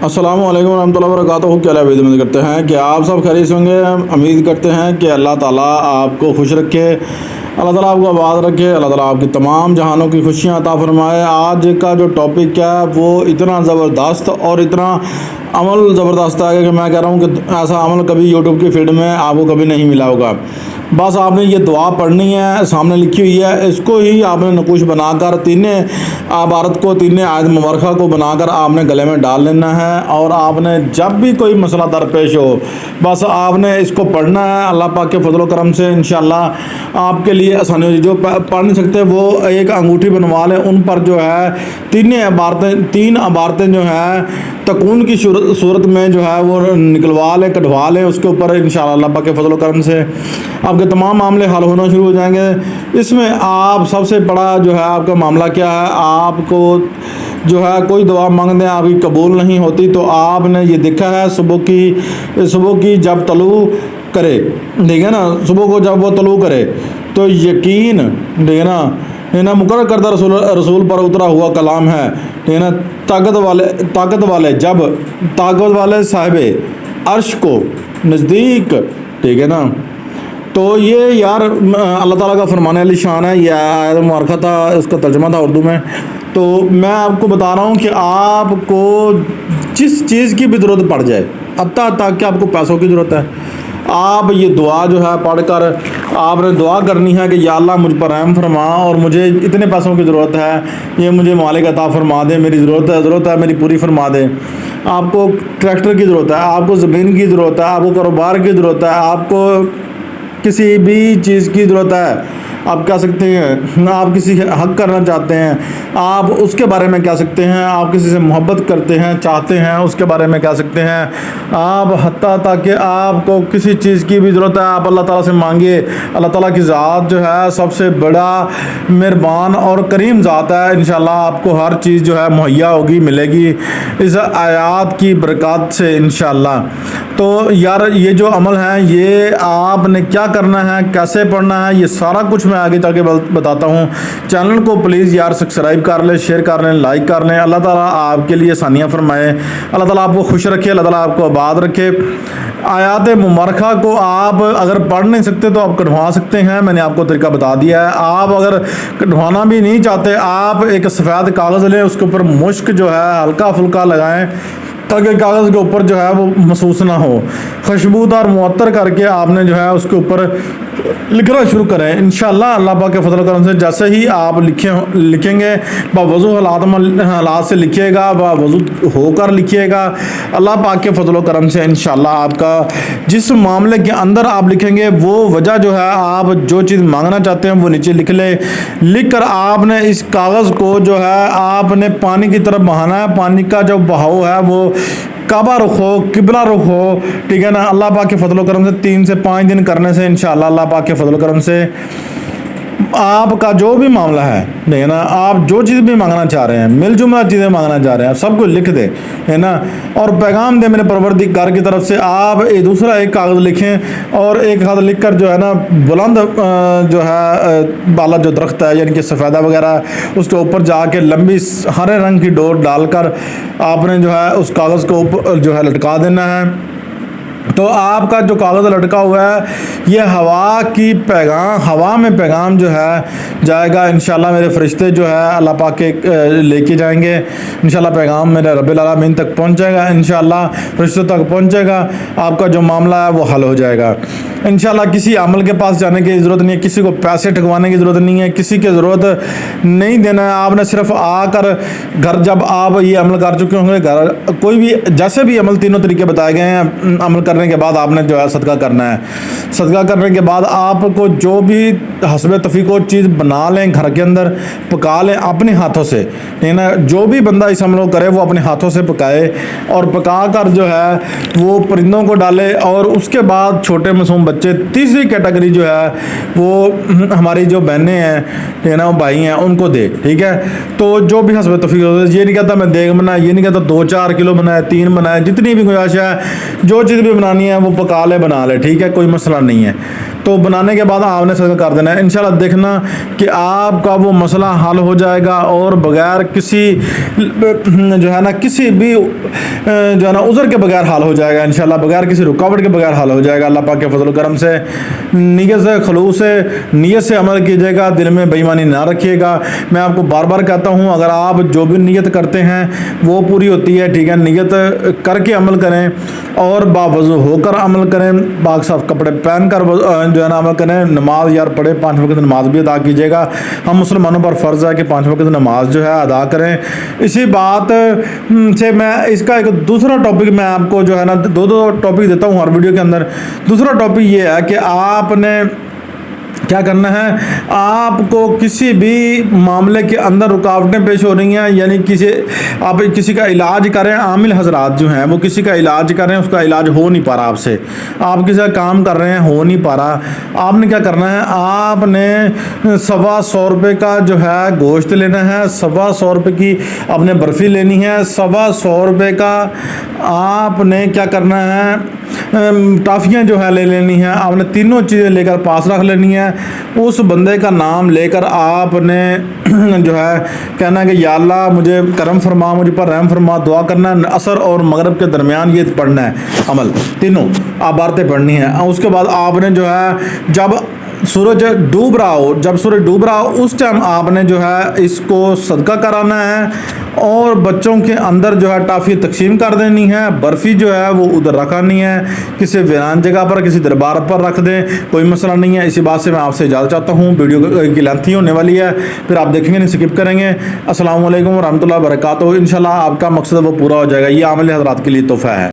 السلام علیکم ورحمۃ اللہ وبرکاتہ. کیا امید کرتے ہیں کہ آپ سب خیریت ہوں گے. امید کرتے ہیں کہ اللہ تعالیٰ آپ کو خوش رکھے, اللہ تعالیٰ آپ کو آباد رکھے, اللہ تعالیٰ آپ کی تمام جہانوں کی خوشیاں عطا فرمائے. آج کا جو ٹاپک ہے وہ اتنا زبردست اور اتنا عمل زبردست ہے کہ میں کہہ رہا ہوں کہ ایسا عمل کبھی یوٹیوب کی فیلڈ میں آپ کو کبھی نہیں ملا ہوگا. بس آپ نے یہ دعا پڑھنی ہے, سامنے لکھی ہوئی ہے, اس کو ہی آپ نے نقوش بنا کر تین عبارت کو, تین آیت مبارکہ کو بنا کر آپ نے گلے میں ڈال لینا ہے. اور آپ نے جب بھی کوئی مسئلہ درپیش ہو بس آپ نے اس کو پڑھنا ہے. اللہ پاک کے فضل و کرم سے انشاءاللہ آپ کے لیے آسانی ہوگی. جو پڑھ نہیں سکتے وہ ایک انگوٹھی بنوا لیں, ان پر جو ہے تین عبارتیں جو ہیں تکون کی صورت میں جو ہے وہ نکلوا لیں, کٹوا لیں. اس کے اوپر انشاءاللہ اللہ پاک کے فضل و کرم سے آپ کے تمام معاملے حل ہونا شروع ہو جائیں گے. اس میں آپ سب سے بڑا جو ہے آپ کا معاملہ کیا ہے, آپ کو جو ہے کوئی دعا مانگ دیں آپ کی قبول نہیں ہوتی, تو آپ نے یہ دیکھا ہے صبح کی جب طلوع کرے, ٹھیک ہے نا, صبح کو جب وہ طلوع کرے تو یقین, ٹھیک ہے نا, مقرر کردہ رسول پر اترا ہوا کلام ہے, ٹھیک ہے نا. طاقت والے صاحب عرش کو نزدیک, ٹھیک ہے نا. تو یہ یار اللہ تعالیٰ کا فرمان علی شان ہے. یہ آیت مبارکہ تھا, اس کا ترجمہ تھا اردو میں. تو میں آپ کو بتا رہا ہوں کہ آپ کو جس چیز کی بھی ضرورت پڑ جائے, حتیٰ کہ آپ کو پیسوں کی ضرورت ہے, آپ یہ دعا جو ہے پڑھ کر آپ نے دعا کرنی ہے کہ یا اللہ مجھ پر رحم فرما, اور مجھے اتنے پیسوں کی ضرورت ہے, یہ مجھے مالک عطا فرما دے, میری ضرورت ہے میری پوری فرما دے. آپ کو ٹریکٹر کی ضرورت ہے, آپ کو زمین کی ضرورت ہے, آپ کو کاروبار کی ضرورت ہے, آپ کو کسی بھی چیز کی ضرورت ہے, آپ کہہ سکتے ہیں آپ کسی حق کرنا چاہتے ہیں, آپ اس کے بارے میں کہہ سکتے ہیں, آپ کسی سے محبت کرتے ہیں چاہتے ہیں اس کے بارے میں کہہ سکتے ہیں, آپ حتیٰ کہ آپ کو کسی چیز کی بھی ضرورت ہے آپ اللہ تعالیٰ سے مانگیے. اللہ تعالیٰ کی ذات جو ہے سب سے بڑا مہربان اور کریم ذات ہے. انشاءاللہ آپ کو ہر چیز جو ہے مہیا ہوگی, ملے گی اس آیات کی برکات سے انشاءاللہ. تو یار یہ جو عمل ہے یہ آپ نے کیا کرنا ہے, کیسے پڑھنا ہے, یہ سارا کچھ میں آگے جا کے بتاتا ہوں. چینل کو پلیز یار سبسکرائب کر لیں, شیئر کر لیں, لائک کر لیں. اللہ تعالیٰ آپ کے لیے آسانیاں فرمائے, اللہ تعالیٰ آپ کو خوش رکھے, اللہ تعالیٰ آپ کو آباد رکھے. آیات مبارکہ کو آپ اگر پڑھ نہیں سکتے تو آپ کٹوا سکتے ہیں, میں نے آپ کو طریقہ بتا دیا ہے. آپ اگر کٹوانا بھی نہیں چاہتے, آپ ایک سفید کاغذ لیں, اس کے اوپر مشک جو ہے ہلکا پھلکا لگائیں تاکہ کاغذ کے اوپر جو ہے وہ محسوس نہ ہو. خوشبودار معطر کر کے آپ نے جو ہے اس کے اوپر لکھنا شروع کریں. انشاءاللہ اللہ پاک کے فضل و کرم سے جیسے ہی آپ لکھیں گے باوضو حالات سے لکھیے گا, باوضو ہو کر لکھیے گا. اللہ پاک کے فضل و کرم سے انشاءاللہ آپ کا جس معاملے کے اندر آپ لکھیں گے وہ وجہ جو ہے آپ جو چیز مانگنا چاہتے ہیں وہ نیچے لکھ لیں. لکھ کر آپ نے اس کاغذ کو جو ہے آپ نے پانی کی طرف بہانا ہے. پانی کا جو بہاؤ ہے وہ کعبہ رخ ہو, قبلہ رخ ہو, ٹھیک ہے نا. اللہ پاک کے فضل و کرم سے 3 سے 5 دن کرنے سے انشاءاللہ اللہ پاک کے فضل و کرم سے آپ کا جو بھی معاملہ ہے, ٹھیک ہے نا, آپ جو چیز بھی مانگنا چاہ رہے ہیں, مل جملہ چیزیں مانگنا چاہ رہے ہیں, سب کو لکھ دیں, ہے نا, اور پیغام دیں میرے پروردگار کی طرف سے. آپ دوسرا ایک کاغذ لکھیں اور ایک کاغذ لکھ کر جو ہے نا بلند جو ہے بالا جو درخت ہے یعنی کہ سفیدہ وغیرہ, اس کے اوپر جا کے لمبی ہرے رنگ کی ڈور ڈال کر آپ نے جو ہے اس کاغذ کو اوپر جو ہے لٹکا دینا ہے. تو آپ کا جو کاغذ لٹکا ہوا ہے یہ ہوا میں پیغام جو ہے جائے گا. انشاءاللہ میرے فرشتے جو ہے اللہ پاک کے لے کے جائیں گے. انشاءاللہ پیغام میرے رب العالمین تک پہنچے گا, انشاءاللہ فرشتوں تک پہنچے گا. آپ کا جو معاملہ ہے وہ حل ہو جائے گا. انشاءاللہ کسی عمل کے پاس جانے کی ضرورت نہیں ہے, کسی کو پیسے ٹھکوانے کی ضرورت نہیں ہے, کسی کی ضرورت نہیں دینا ہے. آپ نے صرف آ کر گھر جب آپ یہ عمل کر چکے ہوں گے, گھر کوئی بھی جیسے بھی عمل تینوں طریقے بتائے گئے ہیں, عمل کرنے کے بعد آپ نے جو ہے صدقہ کرنا ہے. صدقہ کرنے کے بعد آپ کو جو بھی حسب توفیق و چیز بنا لیں, گھر کے اندر پکا لیں اپنے ہاتھوں سے, ٹھیک ہے نا. جو بھی بندہ اس عمل کو کرے وہ اپنے ہاتھوں سے پکائے اور پکا کر جو ہے وہ پرندوں کو ڈالے. اور اس کے بعد چھوٹے معصوم بچے, تیسری کیٹیگری جو ہے وہ ہماری جو بہنیں ہیں, ٹھیک ہے نا, وہ بھائی ہیں, ان کو دے, ٹھیک ہے. تو جو بھی حسب توفیق ہو, یہ نہیں کہتا میں دیگ بنائے, یہ نہیں کہتا 2-4 کلو بنائے, 3 بنائے, جتنی بھی گنجائش ہے جو چیز بھی بنانی ہے وہ پکا لے, بنا لے, ٹھیک ہے, کوئی مسئلہ نہیں ہے. بنانی ہے, تو بنانے کے بعد آپ نے صدقہ کر دینا ہے. انشاءاللہ دیکھنا کہ آپ کا وہ مسئلہ حل ہو جائے گا, اور بغیر کسی جو ہے نا کسی بھی جو ہے نا عذر کے بغیر حل ہو جائے گا انشاءاللہ, بغیر کسی رکاوٹ کے بغیر حل ہو جائے گا اللہ پاک کے فضل و کرم سے. نیت سے, خلوص سے, نیت سے عمل کیجیے گا, دل میں بے ایمانی نہ رکھیے گا. میں آپ کو بار بار کہتا ہوں, اگر آپ جو بھی نیت کرتے ہیں وہ پوری ہوتی ہے, ٹھیک ہے, نیت کر کے عمل کریں اور باوضو ہو کر عمل کریں, پاک صاف کپڑے پہن کر جو ہے نا عمل کریں. نماز یار پڑھے, 5 وقت نماز بھی ادا کیجیے گا. ہم مسلمانوں پر فرض ہے کہ 5 وقت نماز جو ہے ادا کریں. اسی بات سے میں اس کا ایک دوسرا ٹاپک میں آپ کو جو ہے نا دو ٹاپک دیتا ہوں ہر ویڈیو کے اندر. دوسرا ٹاپک یہ ہے کہ آپ نے کیا کرنا ہے, آپ کو کسی بھی معاملے کے اندر رکاوٹیں پیش ہو رہی ہیں, یعنی آپ کسی کا علاج کریں, عامل حضرات جو ہیں وہ کسی کا علاج کریں, اس کا علاج ہو نہیں پا رہا آپ سے, آپ کسی کا کام کر رہے ہیں ہو نہیں پا رہا. آپ نے کیا کرنا ہے, آپ نے 125 روپے کا جو ہے گوشت لینا ہے, 125 روپے کی آپ نے برفی لینی ہے, 125 روپے کا آپ نے کیا کرنا ہے, ٹافیاں جو ہے لے لینی ہیں. آپ نے تینوں چیزیں لے کر پاس رکھ لینی ہے. اس بندے کا نام لے کر آپ نے جو ہے کہنا ہے کہ یا اللہ مجھے کرم فرما, مجھ پر رحم فرما, دعا کرنا ہے. عصر اور مغرب کے درمیان یہ پڑھنا ہے عمل, تینوں عبارتیں پڑھنی ہیں. اس کے بعد آپ نے جو ہے جب سورج ڈوب رہا ہو, اس ٹائم آپ نے جو ہے اس کو صدقہ کرانا ہے, اور بچوں کے اندر جو ہے ٹافی تقسیم کر دینی ہے. برفی جو ہے وہ ادھر رکھانی ہے, کسی ویران جگہ پر, کسی دربار پر رکھ دیں, کوئی مسئلہ نہیں ہے. اسی بات سے میں آپ سے اجازت چاہتا ہوں, ویڈیو کی لینتھی ہونے والی ہے, پھر آپ دیکھیں گے نہیں سکپ کریں گے. السلام علیکم ورحمۃ اللہ وبرکاتہ. انشاءاللہ آپ کا مقصد وہ پورا ہو جائے گا. یہ عامل حضرات کے لیے تحفہ ہے.